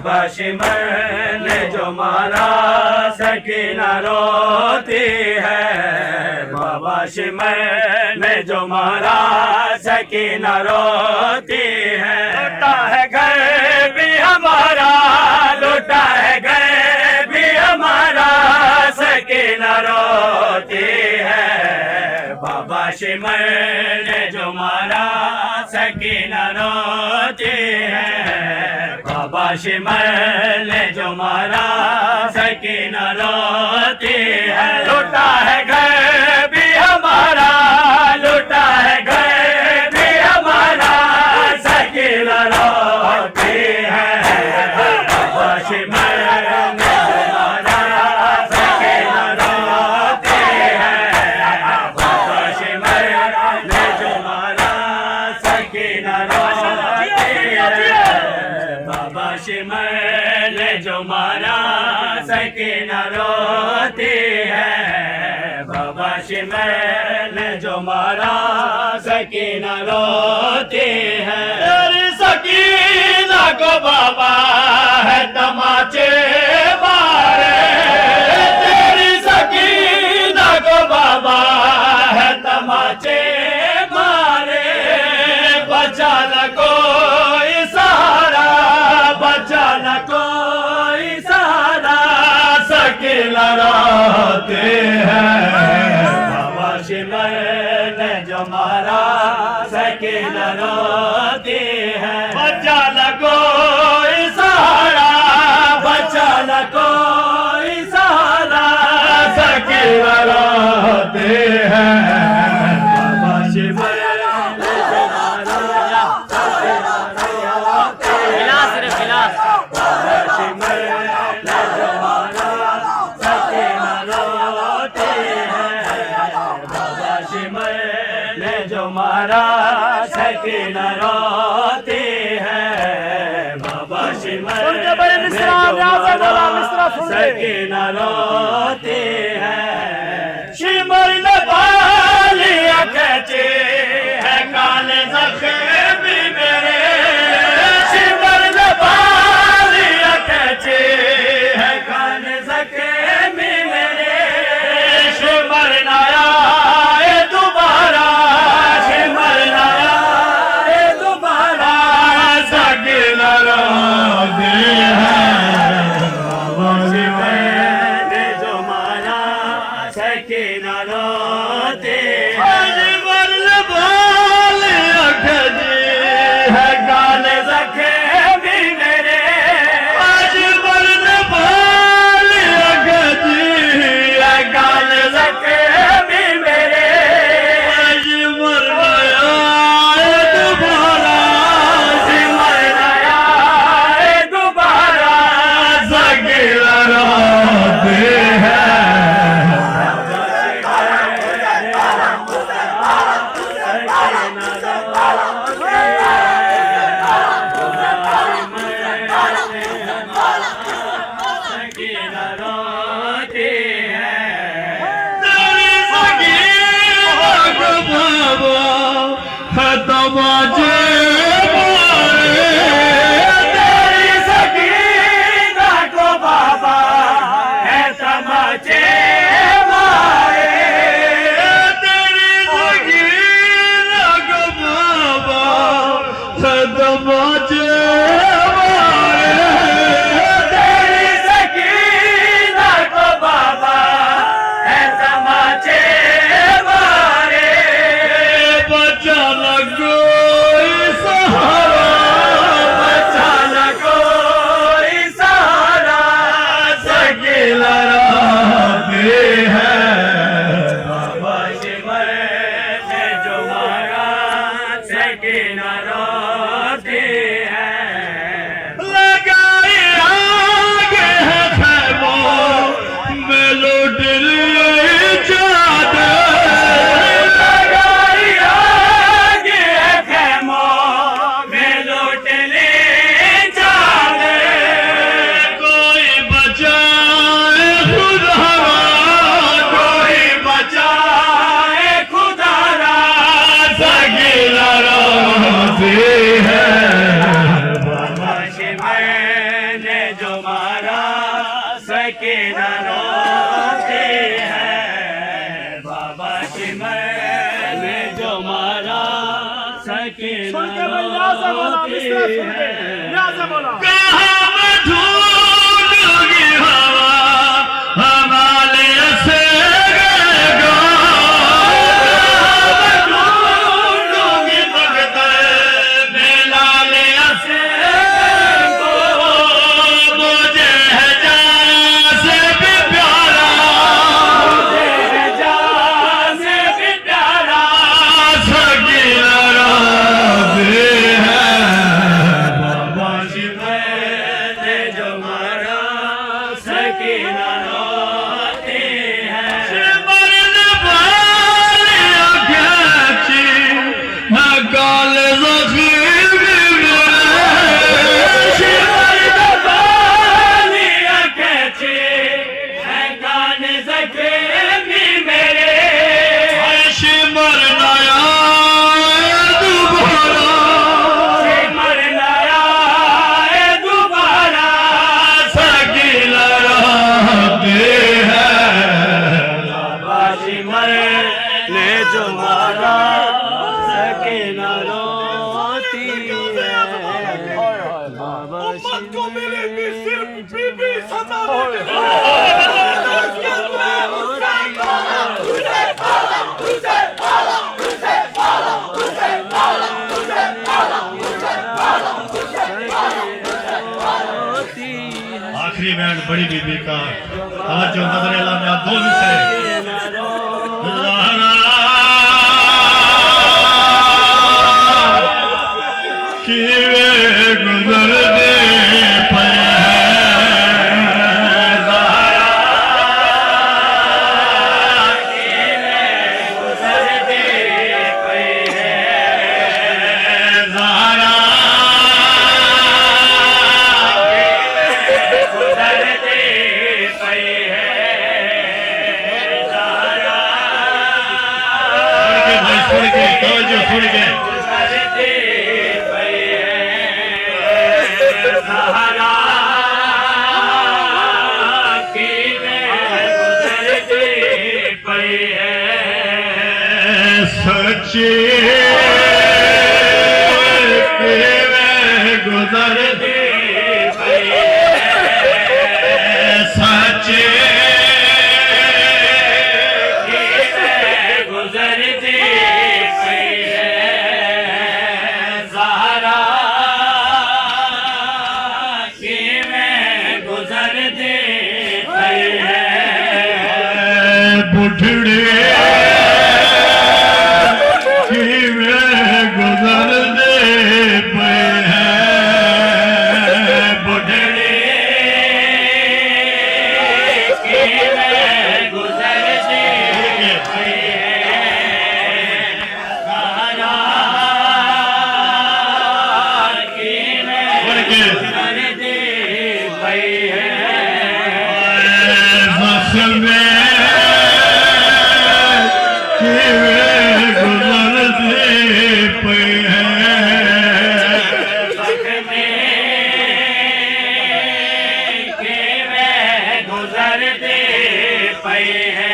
बाबा shimmer ने जो मारा सकीना रोती है। बाबा शिमर ने जो मारा सकीना रोती है। लुटा है घर भी हमारा, लुटा है घर भी हमारा, सकीना रोती है। बाबा शिमर ने जो मारा सकीना रोती है। बाबा शिमर ने जो मारा सकीना रोती है। लुटा है घर भी हमारा, लुटा है घर भी हमारा, सकीना रोती है। बाबा शिमर ने जो मारा सकीना रोती है। बाबा शिमर ने जो मारा सकीना रोती है। बाबा शिमर ने जो मारा सकीना रोती है। बाबा शिमर ने जो मारा सकीना रोती है। तेरी सकीना को बाबा है तमाचे मारे, तेरी सकीना को बाबा है तमाचे मारे। बचा न कोई सहारा, बचा न कोई सहारा, सकीना रोते हैं। बाबा शिमर ने जो मारा सकीना रोती है। बचा न कोई सहारा, बचा न कोई सहारा, सकीना रोते हैं। बाबा शिमर ने जो मारा सकीना रोती है। बाबा शिमर ने जो मारा सकीना रोती है। बाबा शिमर ने जो मारा सकीना रोती है। बाबा शिमर ने जो मारा सकीना रोती है। शिमर ने बालियां खींची है काले ज़ख्मी मेरे। शिमर ने बालियां खींची है काले ज़ख्मी मेरे। शिमर न आए दोबारा, शिमर न आए दोबारा, सकीना रोती है। बाबा शिमर ने जो मारा सकीना रोती है। शिमर ने बालियां खींची है काले ज़ख्मी मेरे। शिमर ने बालियां खींची है काले ज़ख्मी मेरे। शिमर न आए दोबारा, शिमर न आए दोबारा, सकीना रोती है। सकीना रोती है। तेरी सकीना को बाबा है तमाचे मारे। तेरी सकीना को बाबा है तमाचे मारे। तेरी सकीना को बाबा है तमाचे मारे। तेरी सकीना को बाबा है तमाचे मारे। बचा न कोई ने जो मारा सके न रोती है। बाबा सिमर ने जो मारा सके न रोती है। कहाँ मैं ढूंढूंगी हवा हिमालय से ढूंढूंगी भगत मेलालय से मुझे है जान से भी प्यारा, मुझे है जान से भी प्यारा सगीरा रोती है। बाबा सिमर ने जो मारा सकीना रोती है। सिमर ने बाली खींची है गाल ज़ख़ीमी मेरे। सिमर ने बाली खींची है गाल ज़ख़ीमी मेरे। सिमर नया दोबारा, सिमर नया दोबारा सगीला रोती है। बाबा सिमर ने जो मारा सकीना रोती है। बाबा सिमर ने आखिरी बैंड बड़ी बीबी का आज जो नजर अल्लाह में दो मिसरे कि वे गुजर दे पे सुन के सच्ची गुजरती सच्ची गुजरती ज़हरा की मैं गुजरती है। बुढ़ड़े की मैं गुजरते पे हैं। बुढ़ड़े की मैं गुजरती है। ज़हरा की मैं गुजरती है। गुजरते पे है।